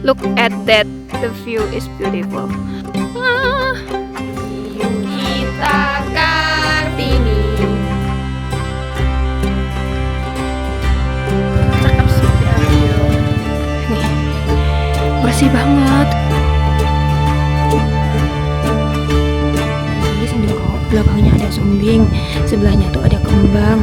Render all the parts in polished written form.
Look at that, the view is beautiful. Ah, kita Kartini. Cakep sih view. Nih, bersih banget. Ini sambil kok belakangnya ada sumbing, sebelahnya tuh ada kembang.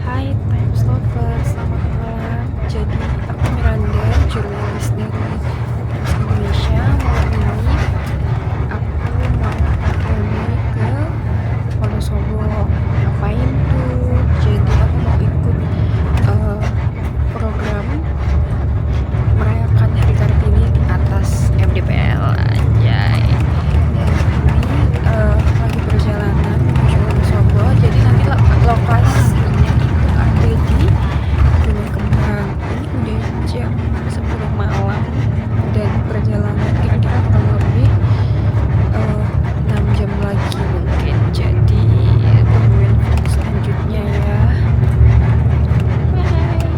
Hai Times Lover, selamat malam. Jadi aku Miranda, jurnalis dari Times Indonesia. Malam ini aku mau pergi ke Wonosobo. Ngapain tuh? Jadi aku mau ikut program merayakan Hari Kartini di atas MDPL anjay. Dan ini lagi perjalanan menuju Wonosobo. Jadi nanti lokasinya itu ada di Gunung Kembang. Ini udah jam 10 malam dan perjalanan kira-kira kurang lebih 6 jam lagi mungkin. Jadi tungguin vlog selanjutnya ya. Bye.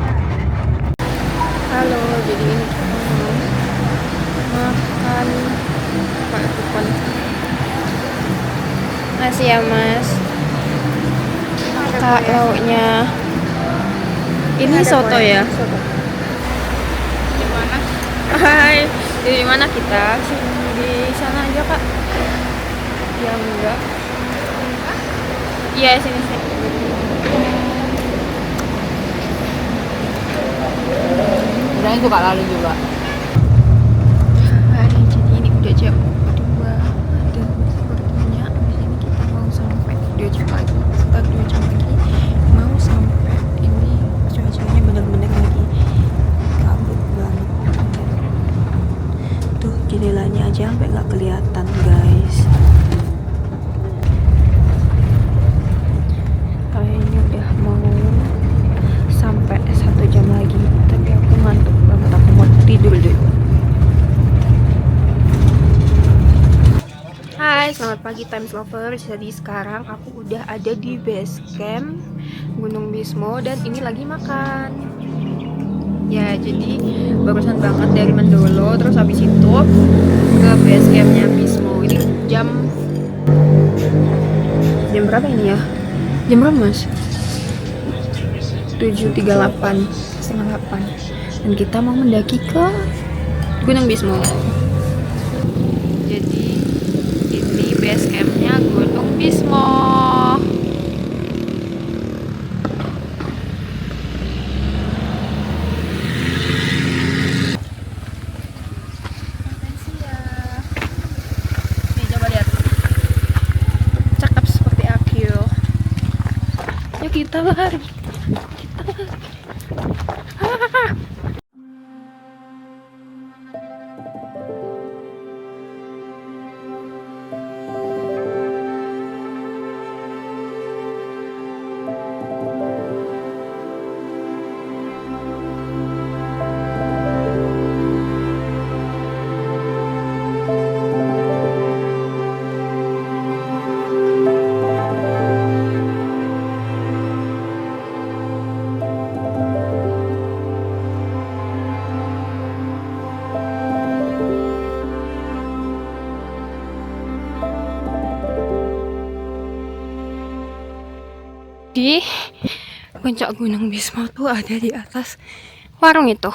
Halo, jadi ini kita mau makan pakai kupon. Nasi ya mas, kak lauknya ini soto ya. Di mana? Hai, di mana kita? Di sana aja kak. Ya enggak. Iya sini sini. Udah suka lari juga. Hari jadi ini udah jam 2 dan sepertinya abis ini kita mau sampai 2 jam lagi. Setelah 2 jam lagi mau sampai. Ini cuacanya bener-bener lagi kabut banget. Tuh jendelanya aja sampai nggak kelihatan guys. Kayaknya udah mau sampai 1 jam lagi, tapi aku ngantuk banget, aku mau tidur dulu. Hai, selamat pagi Times Lover. Jadi sekarang aku udah ada di base camp Gunung Bismo dan ini lagi makan. Ya, jadi barusan banget dari Mendolo, terus habis itu ke base campnya Bismo. Ini jam berapa ini ya? Jam berapa mas? 7.38, setengah 8. Dan kita mau mendaki ke Gunung Bismo. Jadi ini base campnya Gunung Bismo. Nih coba lihat, cakep seperti aku. Yuk kita lari. Di puncak Gunung Bismo tuh ada di atas warung itu.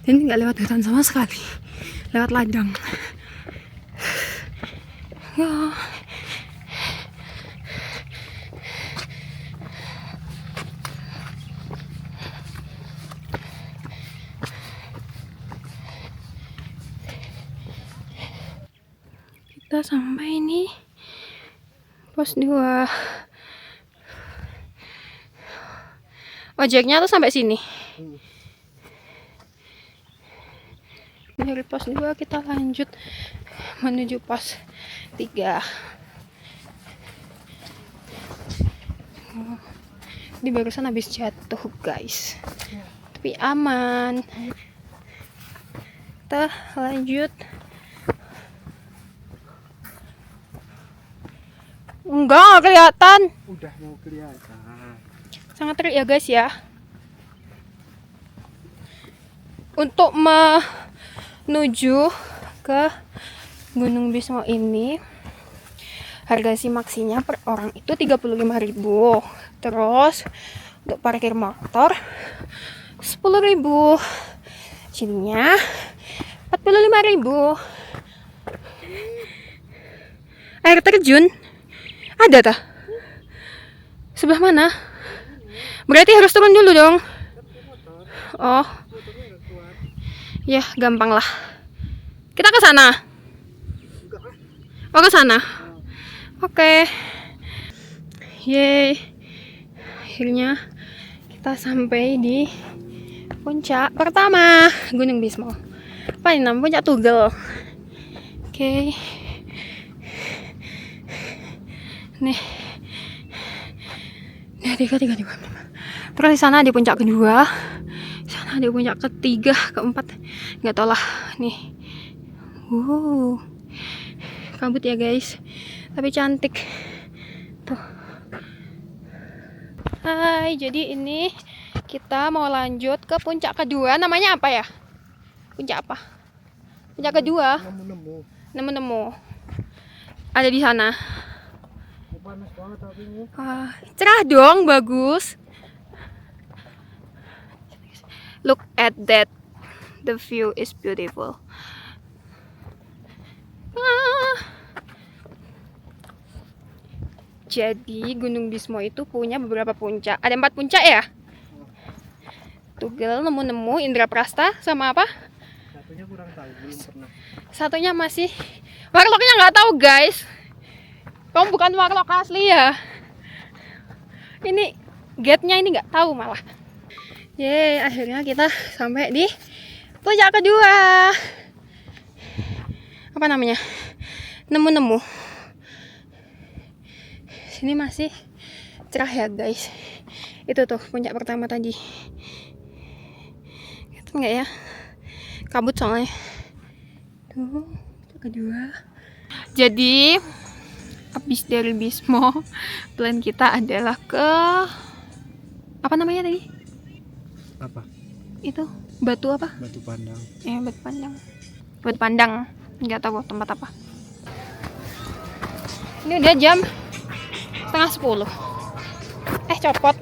Ini nggak lewat hutan sama sekali, lewat ladang. Ya. Kita sampai nih pos 2. Ojeknya tuh sampai sini. Dari pos 2 kita lanjut menuju pos 3. Di barusan habis jatuh guys, tapi aman. Kita lanjut. Enggak, nggak kelihatan. Udah mau kelihatan. Sangat terik ya guys ya. Untuk menuju ke Gunung Bismo ini harga simaksinya per orang itu 35.000. Terus untuk parkir motor 10.000. Jadinya 45.000. Air terjun ada tah? Sebelah mana? Berarti harus turun dulu dong. Oh. Ya, gampang lah. Kita ke sana. Oh, ke sana. Oke. Yeay. Akhirnya kita sampai di puncak pertama Gunung Bismo. Apa ini namanya? Puncak Tugel. Oke. Nih. Tiga. Terus di sana di puncak kedua. Di sana di puncak ketiga, keempat. Nggak tau lah. Nih. Kabut ya guys. Tapi cantik. Tuh. Hai, jadi ini kita mau lanjut ke puncak kedua. Namanya apa ya? Puncak apa? Puncak kedua. Nemu. Ada di sana. Panas banget tapi ini. Cerah dong, bagus. Look at that. The view is beautiful. Jadi Gunung Bismo itu punya beberapa puncak. Ada 4 puncak ya? Tugel, Nemu, Indraprasta, sama apa? Satunya kurang tahu, belum pernah. Satunya masih warlocknya nggak tahu guys. Kamu bukan warlock asli ya? Ini gate-nya ini nggak tahu malah. Yeay, akhirnya kita sampai di puncak kedua. Apa namanya? Nemu. Sini masih cerah ya guys. Itu tuh puncak pertama tadi. Itu nggak ya? Kabut soalnya. Tuh, puncak kedua. Jadi habis dari Bismo, plan kita adalah ke apa namanya tadi? Apa? Itu batu apa? Batu Pandang. Batu Pandang. Nggak tahu tempat apa. Ini udah jam 9:30. Copot.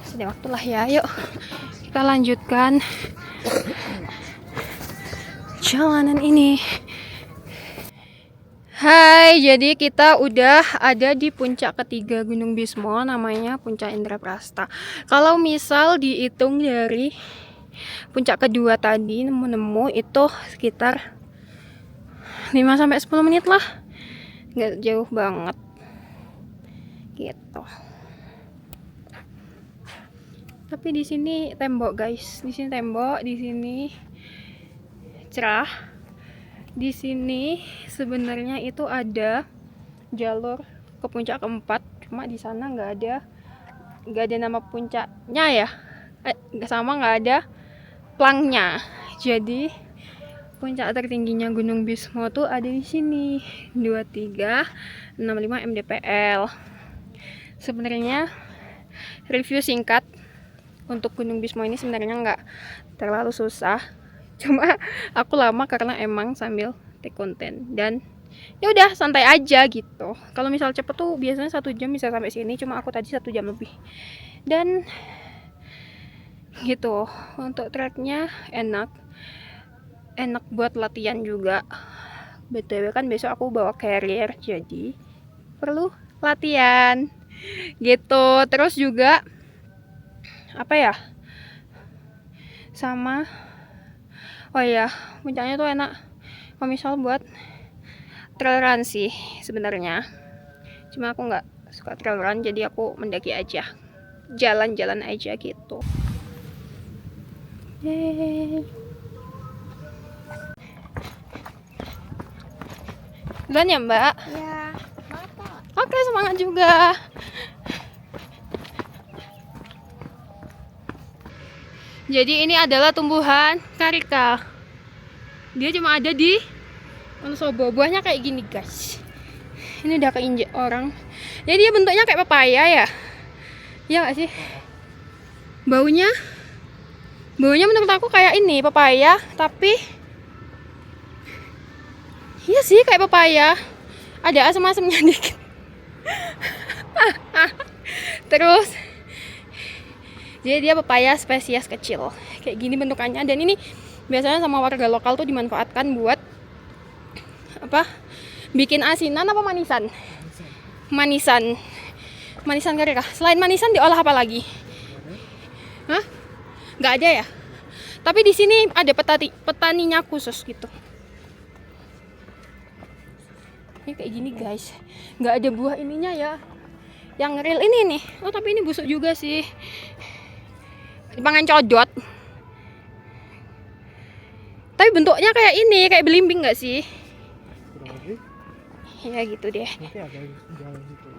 Sudah waktulah ya. Yuk kita lanjutkan jalanan ini. Hai, jadi kita udah ada di puncak ketiga Gunung Bismo, namanya Puncak Indraprasta. Kalau misal dihitung dari puncak kedua tadi, Nemu itu sekitar 5-10 menit lah. Nggak jauh banget. Gitu. Tapi di sini tembok, guys. Di sini tembok, di sini cerah. Di sini sebenarnya itu ada jalur ke puncak keempat, cuma di sana nggak ada nama puncaknya ya, nggak ada plangnya. Jadi puncak tertingginya Gunung Bismo tuh ada di sini 2365 mdpl. Sebenarnya review singkat untuk Gunung Bismo ini sebenarnya nggak terlalu susah. Cuma aku lama karena emang sambil take konten dan ya udah santai aja gitu. Kalau misal cepet tuh biasanya 1 jam bisa sampai sini, cuma aku tadi 1 jam lebih. Dan gitu, untuk treknya enak buat latihan juga. BTW kan besok aku bawa carrier, jadi perlu latihan gitu. Terus juga apa ya, sama oh iya, puncaknya tuh enak kalau misal buat trail run sih sebenarnya. Cuma aku nggak suka trail run, jadi aku mendaki aja, jalan-jalan aja gitu. Yeay. Dan ya mbak? Ya. Oke, semangat juga. Jadi ini adalah tumbuhan karika. Dia cuma ada di Wonosobo. Buahnya kayak gini guys. Ini udah keinjek orang. Jadi dia bentuknya kayak pepaya ya. Iya gak sih? Baunya menurut aku kayak ini pepaya, tapi iya sih kayak pepaya. Ada asam-asamnya dikit. Terus jadi dia pepaya spesies kecil. Kayak gini bentukannya, dan ini biasanya sama warga lokal tuh dimanfaatkan buat apa? Bikin asinan apa manisan? Manisan kari kah? Selain manisan diolah apa lagi? Hah? Nggak ada ya? Tapi di sini ada petaninya khusus gitu. Ini kayak gini guys. Nggak ada buah ininya ya. Yang real ini nih. Oh tapi ini busuk juga sih. Dipangan codot. Tapi bentuknya kayak ini, kayak belimbing nggak sih? Ya gitu deh. Nanti ada jalan situ.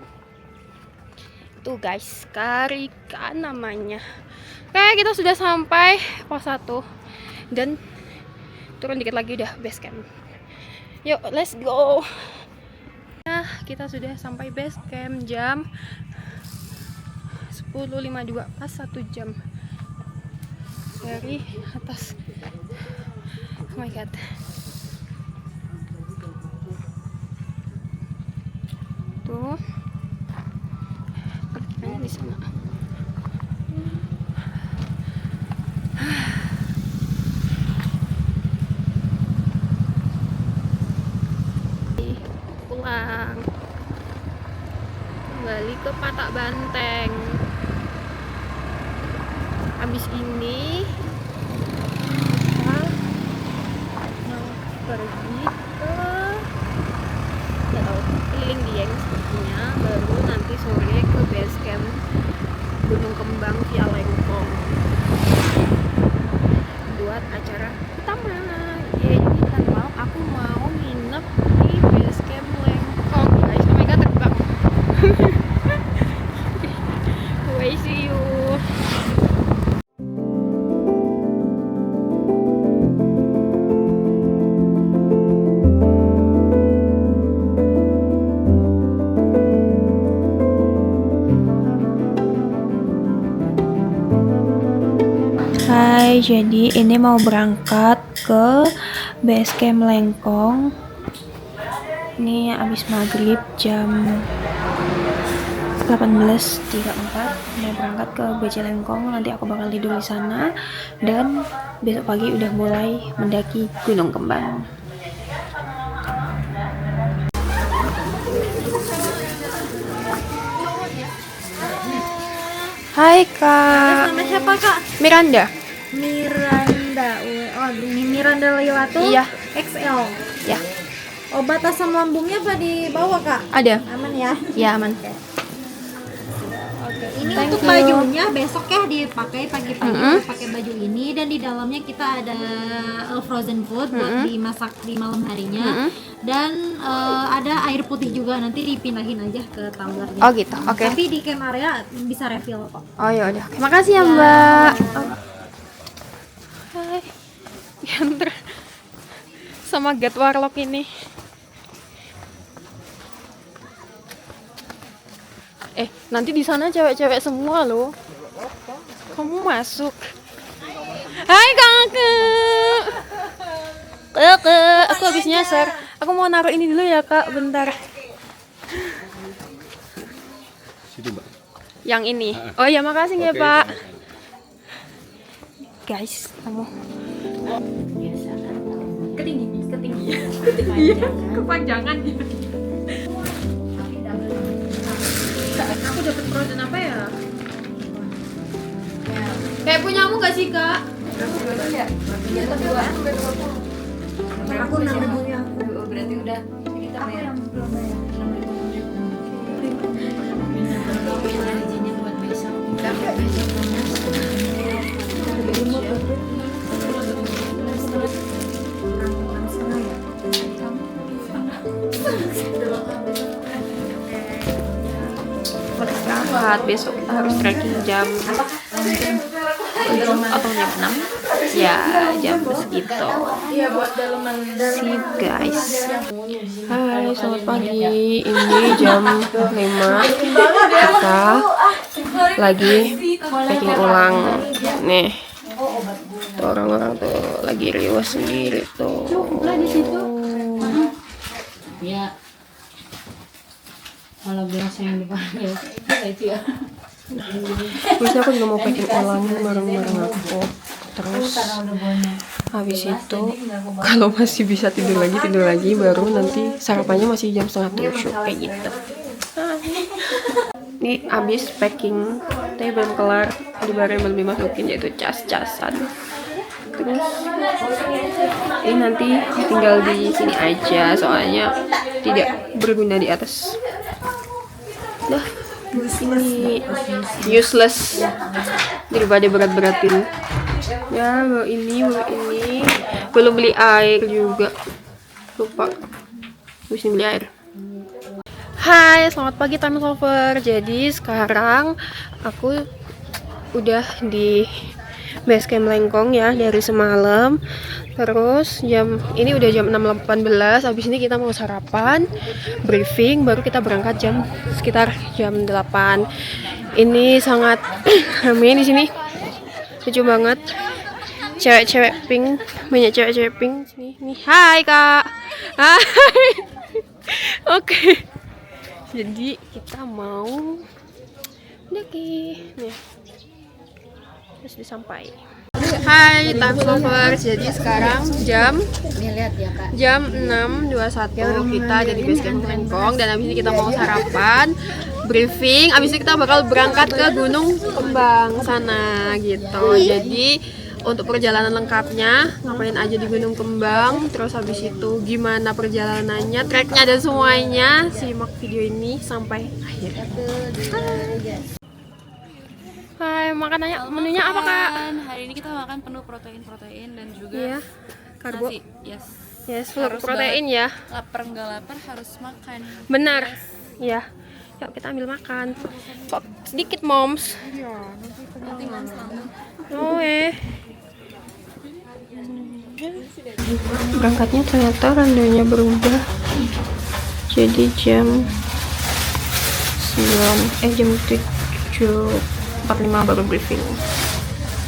Tuh guys, karika namanya. Oke, kita sudah sampai pos 1 dan turun dikit lagi udah base camp. Yuk, let's go. Nah, kita sudah sampai base camp jam 10.52, pas 1 jam dari atas. Oh my god. Tuh. Kayaknya di sana. Pulang. Kembali ke Patak Banteng. Habis ini kita mau pergi ke nggak tahu, keliling Dieng sepertinya, baru nanti sore ke base camp Gunung Kembang via Lengkong buat acara utama. Jadi kan malam aku mau nginep di base camp Lengkong guys. Oh my god, terbang. Bye, see you. Hai, jadi ini mau berangkat ke base camp Lengkong. Ini abis maghrib jam 18.34 mau berangkat ke BC Lengkong. Nanti aku bakal tidur di sana dan besok pagi udah mulai mendaki Gunung Kembang. Hai kak. Nama siapa kak? Miranda. Miranda. Oh ini Miranda Liwato. Iya. XL. Ya. Obat asam lambungnya apa dibawa kak? Ada. Aman ya? Ya aman. Oke. Ini Thank untuk you. bajunya besok ya dipakai pagi-pagi Mm-mm. pakai baju ini, dan di dalamnya kita ada frozen food buat dimasak di malam harinya. Dan ada air putih juga, nanti dipindahin aja ke tumblernya. Oh gitu. Oke. Tapi di camp area bisa refill kok. Oh ya udah. Terima kasih ya Mbak. Hai. Diantar sama Get Warlock ini. Nanti di sana cewek-cewek semua loh. Kamu masuk. Hai kakak. Kakak, aku habis nyasar. Aku mau naruh ini dulu ya kak, bentar. Situ, Mbak. Yang ini. Oh ya makasih ya pak. Guys, kamu ketinggian, kepanjangan ya. Aku dapat frozen apa ya? Kayak punyamu gak sih kak? Aku 6.000 ya. Berarti udah kita bayar. Yang belum bayar. Izinnya buat besok. Enggak besok Istirahat, besok kita harus trekking jam 7 atau jam 6 ya, jam segitu. See you guys. Hai. Hai, selamat pagi. Ini jam 5. Kita lagi packing ulang. Nih. Tuh orang-orang tuh lagi riwah sendiri tuh. Ya. Kalau biasa yang dipanggil itu ya. Terus aku juga mau packing ulang barang-barang aku. Terus habis itu kalau masih bisa tidur lagi, baru nanti sarapannya masih jam 6:30 kayak gitu. Ini habis packing, tapi belum kelar. Di barang belum dimasukin, yaitu cas-casan. Terus ini nanti tinggal di sini aja, soalnya tidak berguna di atas. Dah, ini useless daripada berat-beratin. Ya, bawa ini, belum beli air juga, lupa harus beli air. Hai, selamat pagi time lover. Jadi sekarang aku udah di base camp Lengkong ya dari semalam. Terus ini udah jam 6.18. Habis ini kita mau sarapan, briefing, baru kita berangkat sekitar jam 8. Ini sangat ramai di sini. Lucu banget. Cewek-cewek pink, banyak cewek-cewek pink sini. Nih, hai Kak. Hai. Oke. Jadi kita mau daki. Nih. Terus disampai. Hai time lovers. Jadi sekarang jam 6.21 kita ada di base camp Lengkong, dan habis ini kita mau sarapan, briefing, habis ini kita bakal berangkat ke Gunung Kembang sana gitu. Jadi untuk perjalanan lengkapnya ngapain aja di Gunung Kembang, terus habis itu gimana perjalanannya, treknya dan semuanya, simak video ini sampai akhir. Hai, makanannya menunya apa Kak? Hari ini kita makan penuh protein dan juga Iya, karbo. nasi. Yes, full protein ya. Lapar nggak lapar harus makan. Benar. Ya. Yuk kita ambil makan. Kok sedikit moms? Oh Berangkatnya ternyata randanya berubah. Jadi jam 7.45 baru briefing.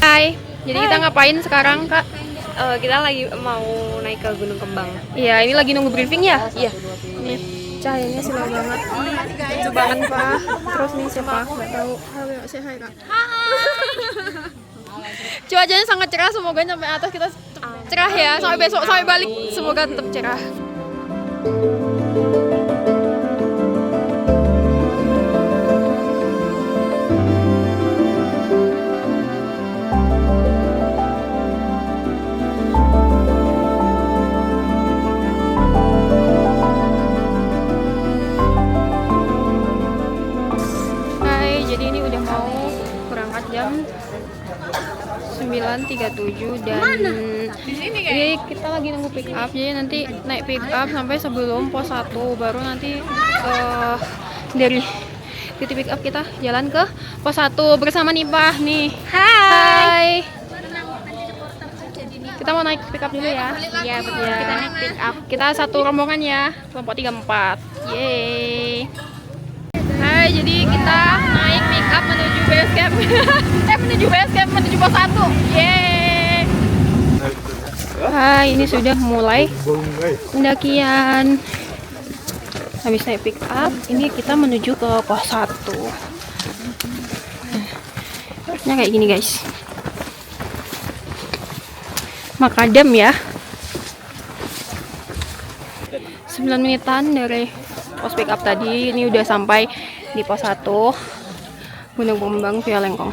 Hai. Jadi kita ngapain sekarang, Kak? Kita lagi mau naik ke Gunung Kembang. Iya, ini lagi nunggu briefing ya? Iya. Nih, cahayanya silau banget. Lucu banget, Pak. Terus nih siapa? Nggak tahu. Halo, say hi, Kak. Cuacanya sangat cerah, semoga sampai atas kita cerah ya. Sampai besok, sampai balik, semoga tetap cerah. Jadi ini udah mau berangkat jam 9.37 dan ini kita lagi nunggu pick up. Jadi nanti naik pick up sampai sebelum pos 1, baru nanti dari titik pick up kita jalan ke pos 1 bersama Nipah nih. Hai. Kita mau naik pick up dulu ya. Iya betul. Ya. Kita naik pick up. Kita satu rombongan ya, kelompok 34. Yeay. Hai, jadi kita naik pick up menuju base camp. menuju pos 1. Yeay. Hai, ini sudah mulai pendakian. Habis naik pick up, ini kita menuju ke pos 1. Nah, kayak gini guys. Makadam ya. 9 menitan dari pos pick up tadi. Ini udah sampai di pos 1 Gunung Kembang via Lengkong.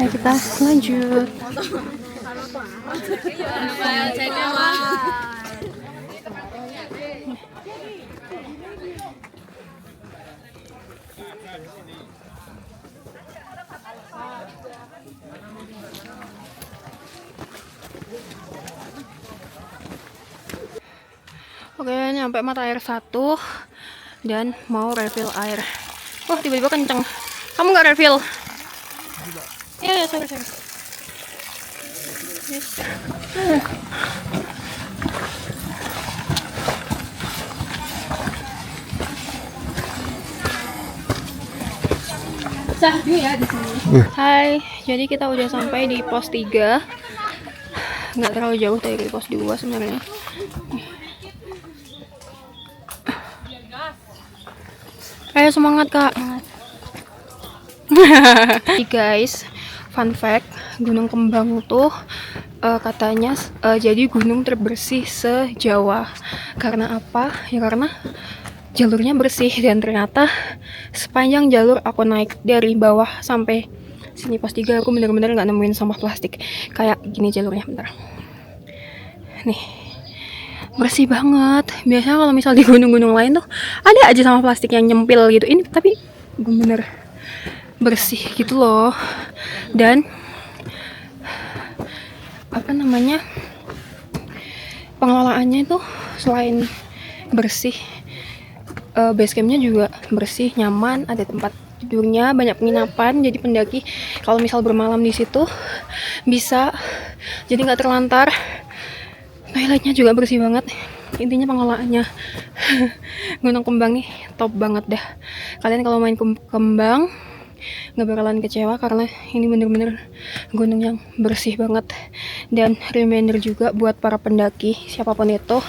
Ayo kita lanjut. Oke, nyampe mata air 1 dan mau refill air. Wah, tiba-tiba kenceng. Kamu nggak refill? Iya, sorry. Yes. Syahdu ya di sini. Hai, jadi kita udah sampai di pos 3. Nggak terlalu jauh dari pos 2 sebenarnya. Ayo semangat kak. Hey guys, fun fact, Gunung Kembang tuh katanya jadi gunung terbersih se-Jawa. Karena apa? Ya karena jalurnya bersih, dan ternyata sepanjang jalur aku naik dari bawah sampai sini pos 3 aku bener-bener nggak nemuin sampah plastik. Kayak gini jalurnya, bentar. Nih, bersih banget. Biasanya kalau misal di gunung-gunung lain tuh ada aja sampah plastik yang nyempil gitu. Ini tapi bener bersih gitu loh. Dan apa namanya, pengelolaannya itu selain bersih, base campnya juga bersih, nyaman, ada tempat tidurnya, banyak penginapan. Jadi pendaki kalau misal bermalam di situ bisa, jadi nggak terlantar. Toiletnya juga bersih banget. Intinya pengelolaannya Gunung Kembang nih top banget dah. Kalian kalau main Kembang nggak bakalan kecewa karena ini bener-bener gunung yang bersih banget. Dan reminder juga buat para pendaki siapapun itu,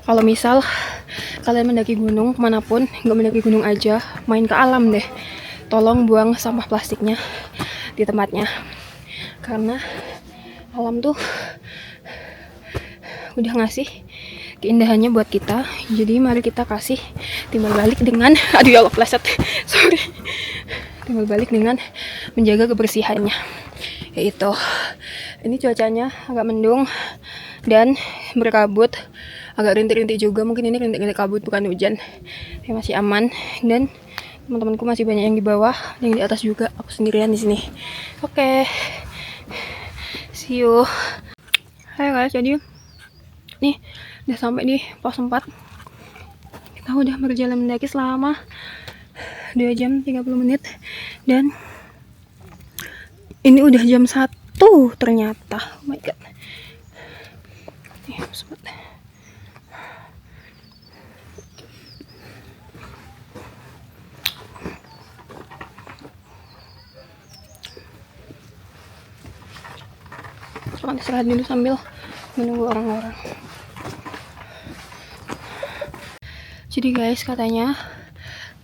kalau misal kalian mendaki gunung kemanapun, nggak mendaki gunung aja, main ke alam deh, tolong buang sampah plastiknya di tempatnya, karena alam tuh udah ngasih keindahannya buat kita. Jadi mari kita kasih timbal balik dengan aduh ya Allah pleset sorry, timbal balik dengan menjaga kebersihannya. Yaitu ini cuacanya agak mendung dan berkabut, agak rintik-rintik juga. Mungkin ini rintik-rintik kabut, bukan hujan. Tapi masih aman, dan teman-temanku masih banyak yang di bawah, yang di atas juga. Aku sendirian di sini. Oke. See you. Hai guys, jadi nih udah sampai di pos 4. Kita udah berjalan mendaki selama 2 jam 30 menit, dan ini udah jam 1 ternyata. Oh my god. Nih, sempat. Coba istirahat dulu sambil menunggu orang-orang. Jadi guys, katanya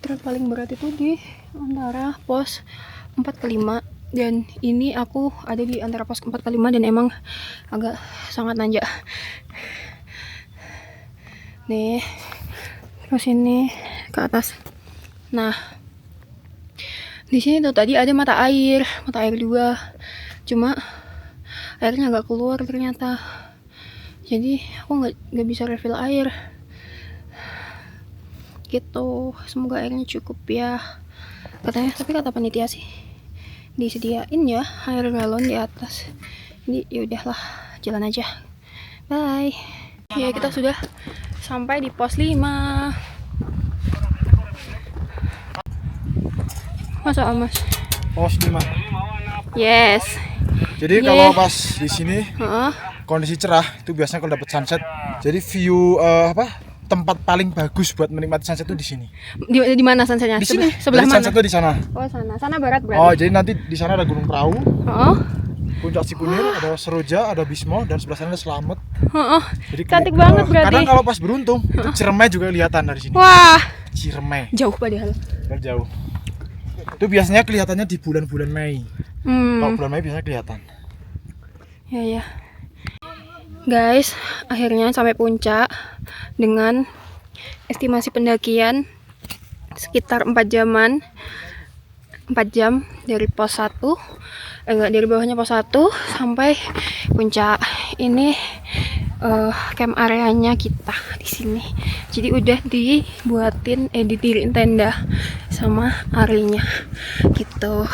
trek paling berat itu di antara pos 4 ke 5, dan ini aku ada di antara pos 4 ke 5 dan emang agak sangat nanjak. Nih, terus ini ke atas. Nah, di sini tuh tadi ada mata air 2, cuma airnya nggak keluar ternyata. Jadi aku nggak bisa refill air gitu. Semoga airnya cukup ya katanya, tapi kata panitia sih disediain ya air galon di atas. Jadi ya udahlah, jalan aja, bye. Ya, kita sudah sampai di pos 5. Masa Mas? Pos 5. Yes. Jadi Yeah. kalau pas di sini kondisi cerah itu biasanya kalau dapat sunset. Jadi view tempat paling bagus buat menikmati sunset itu di sini. Di mana sunsetnya? Di sini. Sebelah Jadi mana? sunset itu di sana. Oh, sana barat berarti. Oh, jadi nanti di sana ada Gunung Perahu, Oh. Puncak Sikunir, ada Seroja, ada Bismo, dan sebelah sana ada Slamet. Oh. Jadi Cantik banget berarti. Kadang kalau pas beruntung, itu Ciremai juga kelihatan dari sini. Wah, Ciremai. jauh padahal. Jauh. Itu biasanya kelihatannya di bulan-bulan Mei. Kalau bulan Mei biasanya kelihatan. Ya. Guys, akhirnya sampai puncak dengan estimasi pendakian sekitar 4 jaman. 4 jam dari pos 1, dari bawahnya pos 1 sampai puncak. Ini camp areanya kita di sini. Jadi udah didiriin tenda sama Arinya gitu.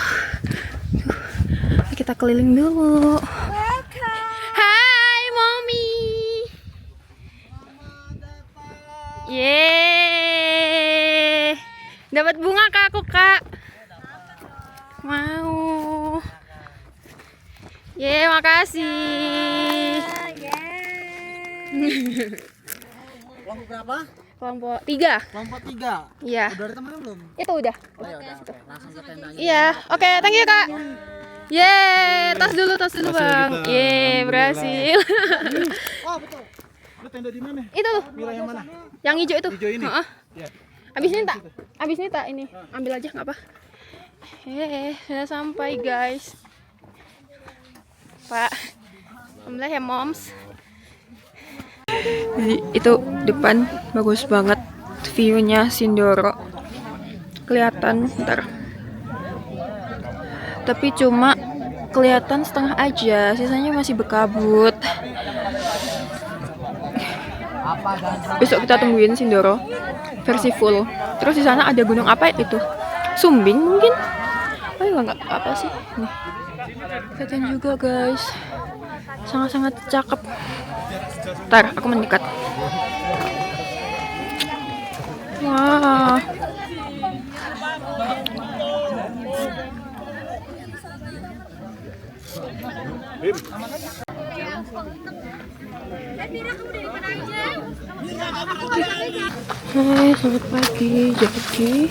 Kita keliling dulu. Hai mommy. Yeay. Dapat bunga Kak aku, Kak. Mau. Yeay, makasih. Lampu berapa? kelompok 3. Kelompok 3. Iya. Udah ada temennya belum? Itu udah. Oh ya udah, oke. Langsung ke tendanya. Iya. Oke, thank you, Kak. Yeay, tas dulu Bang. kita. Yeay, berhasil. Oh betul. Lu tenda di mana? Itu tuh, Wilayah yang mana? yang hijau itu. Hijau ini? Heeh. Iya. Abis ini tak ini. Ambil aja nggak apa. Sudah sampai, guys. Pak. Alhamdulillah ya, Moms. Jadi, itu depan bagus banget view-nya Sindoro. Kelihatan ntar. Tapi cuma kelihatan setengah aja, sisanya masih berkabut. Besok kita tungguin Sindoro versi full. Terus di sana ada gunung apa itu? Sumbing mungkin? Oh nggak apa sih? Nih, kelihatan juga guys. Sangat-sangat cakep. Ntar aku mendekat. Wah. Hai, selamat pagi. Jadi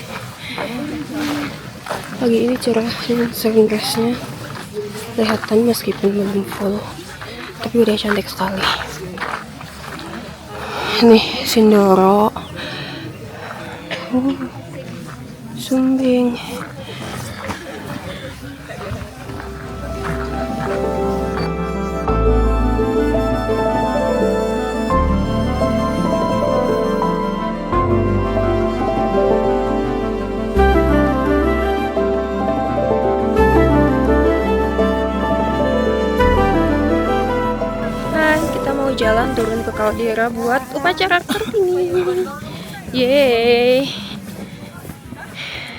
pagi ini cerah dengan sunrise-nya kelihatan meskipun belum full, tapi udah cantik sekali. Nih Sindoro, Sumbing. Jalan turun ke Caldera buat upacara Kartini. Yeay,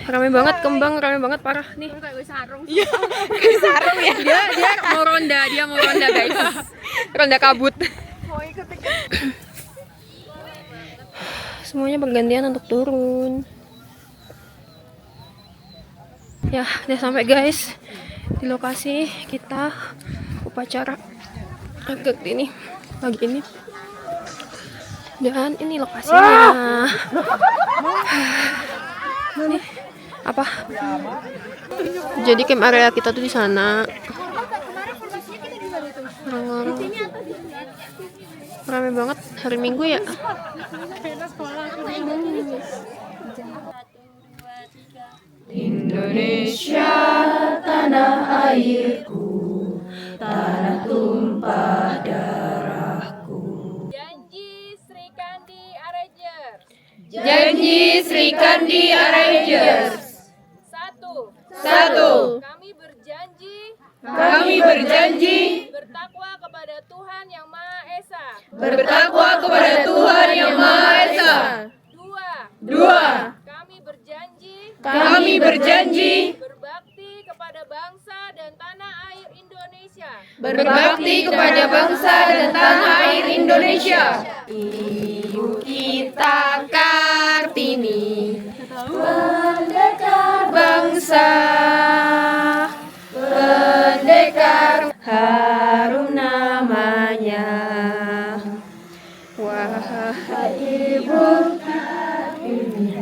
rame banget kembang, rame banget parah nih. Kayak sarung. Iya, kayak sarung ya. Dia mau ronda guys. Ronda kabut. Semuanya bergantian untuk turun. Ya, udah sampai guys di lokasi kita upacara Kartini pagi ini. Dan ini lokasinya. Nih, apa? Jadi camp area kita tuh di sana. Rame banget hari Minggu ya. Indonesia tanah airku, tanah tumpah darahku. Janji Sri Kandi Arrangers. Janji Sri Kandi Arrangers. Satu. Kami berjanji bertakwa kepada Tuhan Yang Maha Esa. bertakwa kepada Tuhan Yang Maha Esa. Dua. Kami berjanji Berbakti kepada bangsa dan tanah air Indonesia. berbakti kepada bangsa dan tanah air Indonesia. Ibu kita Kartini, pendekar bangsa, pendekar harum namanya. Wahai Ibu Kartini,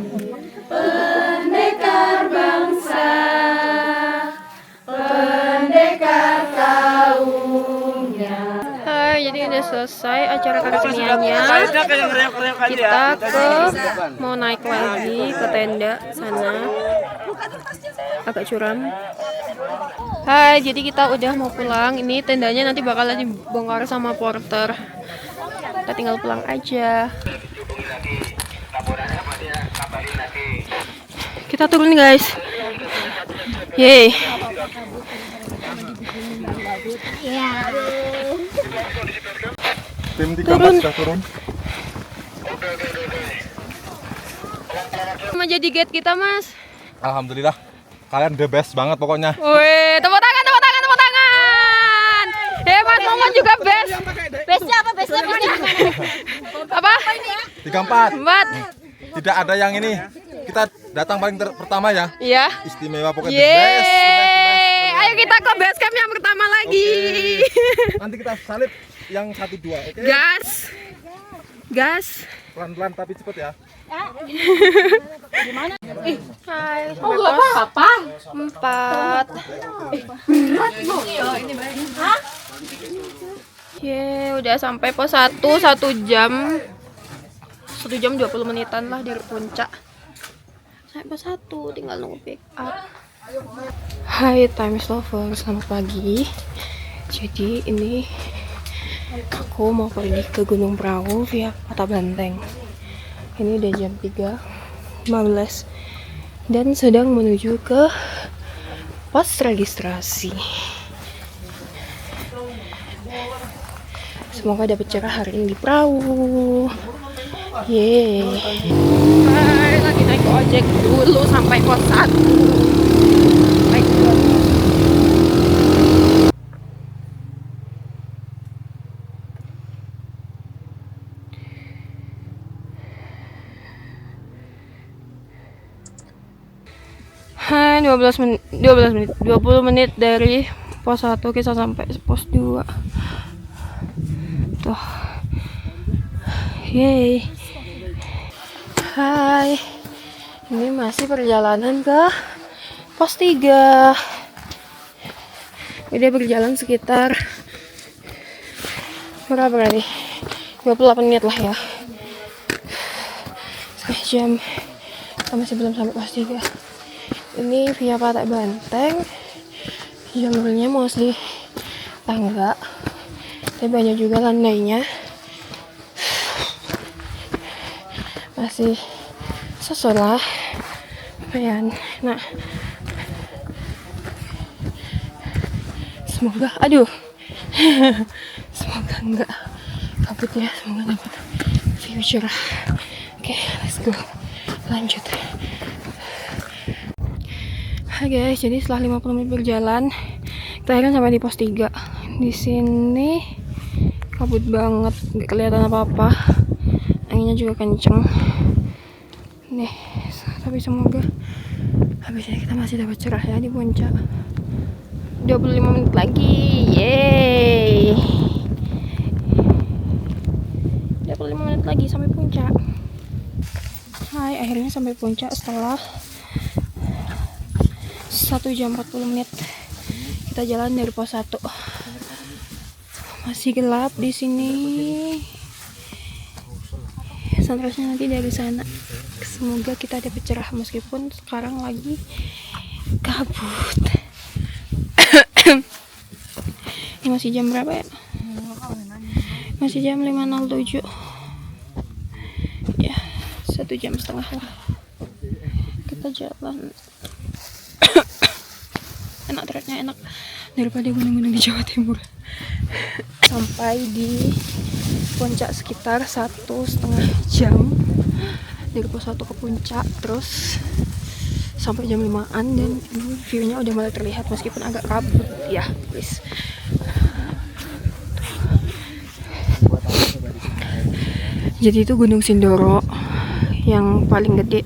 pendekar bangsa, pendekar kaumnya. Hai, jadi udah selesai acara Kartiniannya. Kita mau naik lagi ke tenda sana. Agak curam. Hai, jadi kita udah mau pulang. Ini tendanya nanti bakalan dibongkar sama porter. Kita tinggal pulang aja. Kita turun guys. Yeay. Tim 13 sudah turun. Mau jadi guide kita, Mas. Alhamdulillah. Kalian the best banget pokoknya. Wih, tepuk tangan. Mas Momon juga best. Bestnya apa? Bestnya Apa? 34. 4. Tidak ada yang ini. Kita datang paling pertama ya. Iya. Istimewa pokoknya the Yeay. best. Ayo kita ke base camp yang pertama lagi. Nanti kita salib yang 1-2, oke? Gas. Pelan-pelan tapi cepet ya. Hai. Oh, enggak apa-apa. 4. Udah sampai pos 1 jam 20 menitan lah dari puncak. Sampai pos 1 tinggal nunggu pick up. Hai Times Lover, selamat pagi. Jadi ini aku mau pergi ke Gunung Prau via Kota Banteng. Ini udah jam 3.15 dan sedang menuju ke pos registrasi. Semoga dapat cerah hari ini di Prau. Yeay. Hai, lagi naik ojek dulu sampai pos 1. Naik dulu. Hai, 20 menit dari pos 1 kita sampai pos 2. Tuh. Yeay. Hai. Ini masih perjalanan ke pos 3. Udah berjalan sekitar berapa nih? 28 menit lah ya. Setengah jam. Kita masih belum sampai pos 3. Ini via Patek Banteng. Jalurnya mostly tangga, tapi banyak juga landainya. Masih sesuai lah lumayan. Nah, semoga semoga enggak kabut ya, semoga dapat view cerah. Oke, let's go, lanjut. Hai guys, jadi setelah 50 menit berjalan kita akhirnya sampai di pos 3. Di sini kabut banget, nggak kelihatan apa-apa. Anginnya juga kenceng. Nih, tapi semoga habisnya kita masih dapat cerah ya di puncak. 25 menit lagi. Yeay. 25 menit lagi sampai puncak. Hai, akhirnya sampai puncak setelah 1 jam 40 menit kita jalan dari pos 1. Masih gelap di sini. Sunrise-nya nanti dari sana. Semoga kita dapat cerah meskipun sekarang lagi kabut. Ini masih jam berapa ya? Masih jam 5.07. Ya, 1 jam setengah lah. Kita jalan. Enak, treknya enak daripada gunung-gunung di Jawa Timur. Sampai di puncak sekitar 1,5 jam dari pos 1 ke puncak, terus sampai jam 5-an dan ini view-nya udah mulai terlihat meskipun agak kabut ya guys. Jadi itu Gunung Sindoro yang paling gede.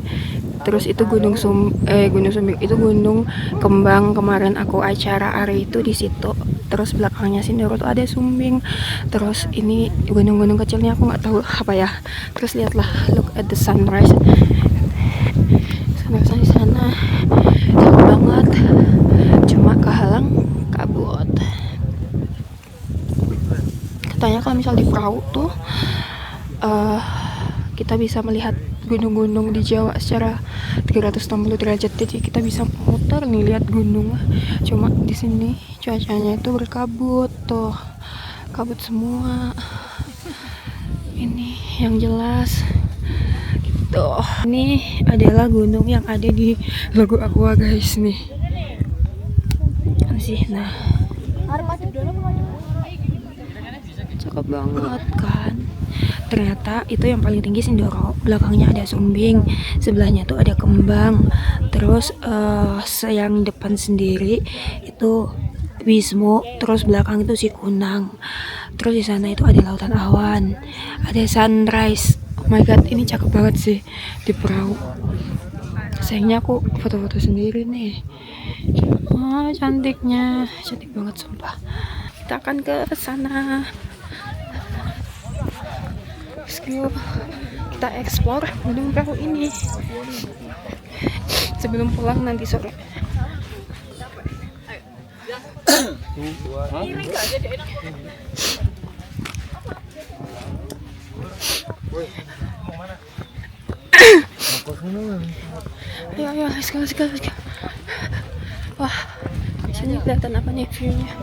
Terus itu Gunung Sumbing itu Gunung Kembang, kemarin aku acara ARI itu di situ. Terus belakangnya Sindoro tuh ada Sumbing. Terus ini gunung-gunung kecilnya aku nggak tahu apa ya. Terus lihatlah, look at the sunrise. Sunrise di sana cakep banget. Cuma kehalang kabut. Katanya kalau misal di perahu tuh kita bisa melihat gunung-gunung di Jawa secara 360 derajat, jadi kita bisa muter nih lihat gunung. Cuma di sini cuacanya itu berkabut, tuh kabut semua. Ini yang jelas gitu. Ini adalah gunung yang ada di logo Aqua guys nih. Sih, nah cakep banget kan. Ternyata itu yang paling tinggi Sindoro, belakangnya ada Sumbing, sebelahnya tuh ada Kembang, terus yang depan sendiri itu Wismo, terus belakang itu Sikunang, terus di sana itu ada lautan awan, ada sunrise. Oh my god, ini cakep banget sih di perahu. Sayangnya aku foto-foto sendiri nih. Oh, cantiknya, cantik banget sumpah. Kita akan ke sana. Let's go. Kita explore gedung perahu ini sebelum pulang nanti sore. Ayo, let's go. Wah, di sini kelihatan apa nih view-nya?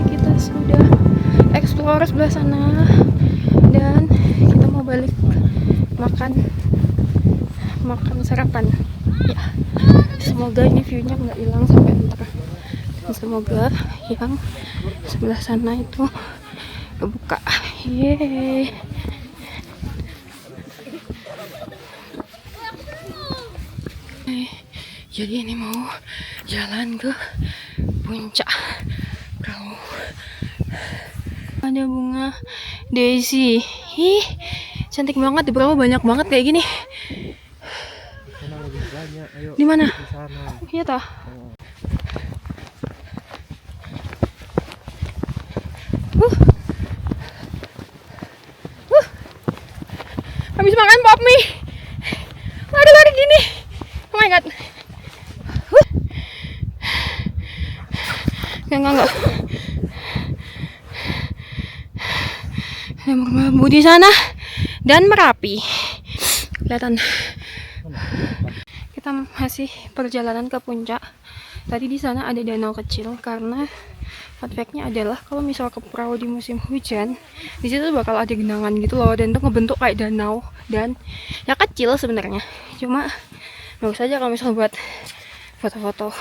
Kita sudah explore sebelah sana dan kita mau balik makan sarapan ya. Semoga ini view-nya nggak hilang sampai ntar, dan semoga yang sebelah sana itu kebuka. Yeay. Jadi ini mau jalan ke puncak perahu. Ada bunga daisy. Ih, cantik banget, di perahu banyak banget kayak gini. Di mana? Iya tah. Habis makan pop mie. Lari-lari gini. Oh my god. Enggak. Ada merbabu di sana dan Merapi. Kelihatan. Kita masih perjalanan ke puncak. Tadi di sana ada danau kecil karena fun fact-nya adalah kalau misal ke perahu di musim hujan, di situ bakal ada genangan gitu loh, dan itu ngebentuk kayak danau dan ya kecil sebenarnya. Cuma bagus aja kalau misal buat foto-foto.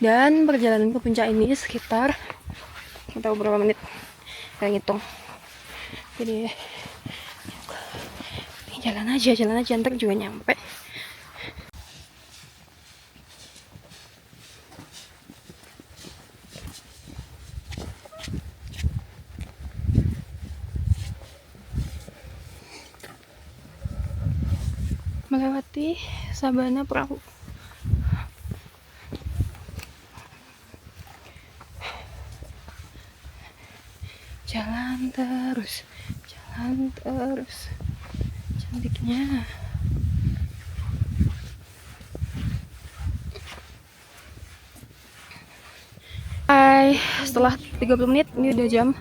Dan perjalanan ke puncak ini sekitar nggak tahu berapa menit, saya ngitung. Jadi jalan aja ntar juga nyampe. Melewati sabana perahu. Jalan terus, cantiknya. Hai, setelah 30 menit, ini udah jam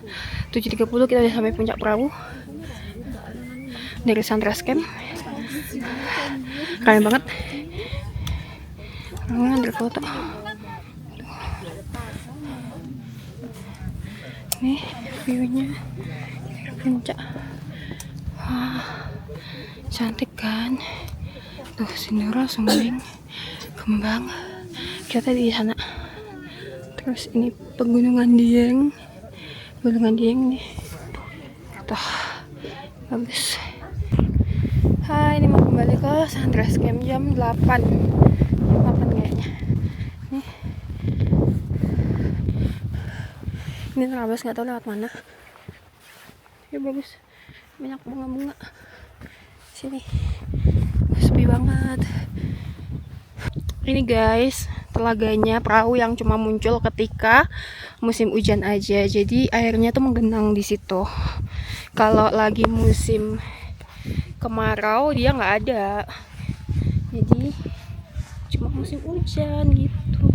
7.30, kita udah sampai puncak perahu dari Sunrise Camp. Keren banget. Orang ngambil foto. Nih view-nya dari puncak. Wah, cantik kan? Tuh Sindoro, Sumbing, Kembang. Kita di sana. Terus ini pegunungan Dieng. Gunungan Dieng nih. Tuh, bagus. Hai, ini mau kembali ke Sunrise Camp jam 8 kayaknya. Nih. Ini terabas, nggak tahu lewat mana. Ya bagus, banyak bunga-bunga. Sini sepi banget. Ini guys, telaganya perahu yang cuma muncul ketika musim hujan aja. Jadi airnya tuh menggenang di situ. Kalau lagi musim kemarau dia nggak ada. Jadi cuma musim hujan gitu.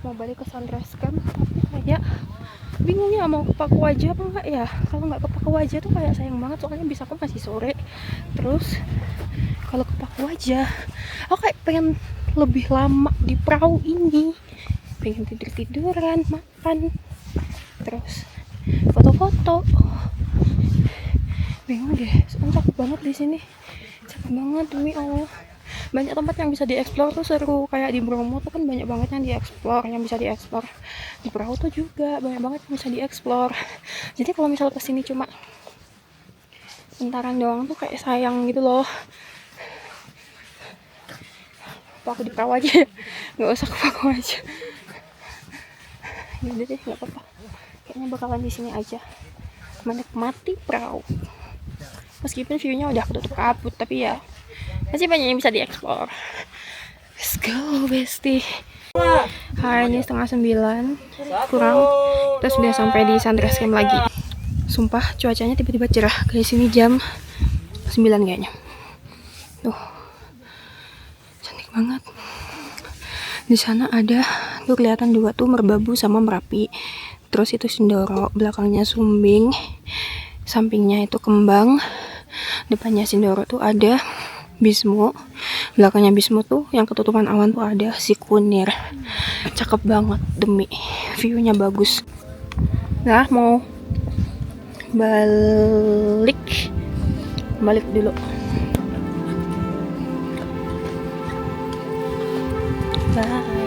Mau balik ke Sunrise Camp tapi kayak bingung ya mau ke Paku Wajah apa enggak ya. Kalau nggak ke Paku Wajah tuh kayak sayang banget, soalnya bisa aku masih sore. Terus kalau ke Paku Wajah aku kayak pengen lebih lama di perahu ini, pengen tiduran, makan, terus foto-foto. Bingung deh, soalnya cakep banget di sini, cakep banget demi Allah. Banyak tempat yang bisa dieksplor tuh seru, kayak di Bromo tuh kan banyak banget yang bisa dieksplor. Di perahu tuh juga banyak banget yang bisa dieksplor. Jadi kalau misal kesini cuma bentaran doang tuh kayak sayang gitu loh. Apa aku di perahu aja ya? Nggak usah ke perahu aja. Ya udah deh, nggak apa-apa. Kayaknya bakalan di sini aja menikmati perahu. Meskipun view-nya udah ketutup kabut, tapi ya masih banyak yang bisa dieksplor. Let's go, bestie. Hari ini 8:30 kurang, kita sudah sampai di Sunrise Camp lagi. Sumpah cuacanya tiba-tiba cerah. Kayak sini jam 9 kayaknya. Tuh, cantik banget. Di sana ada tuh kelihatan dua tuh Merbabu sama Merapi. Terus itu Sindoro, belakangnya Sumbing, sampingnya itu Kembang, depannya Sindoro tuh ada Bismo, belakangnya Bismo tuh yang ketutupan awan tuh ada si Kunir. Cakep banget demi view-nya bagus. Nah, mau balik dulu. Bye.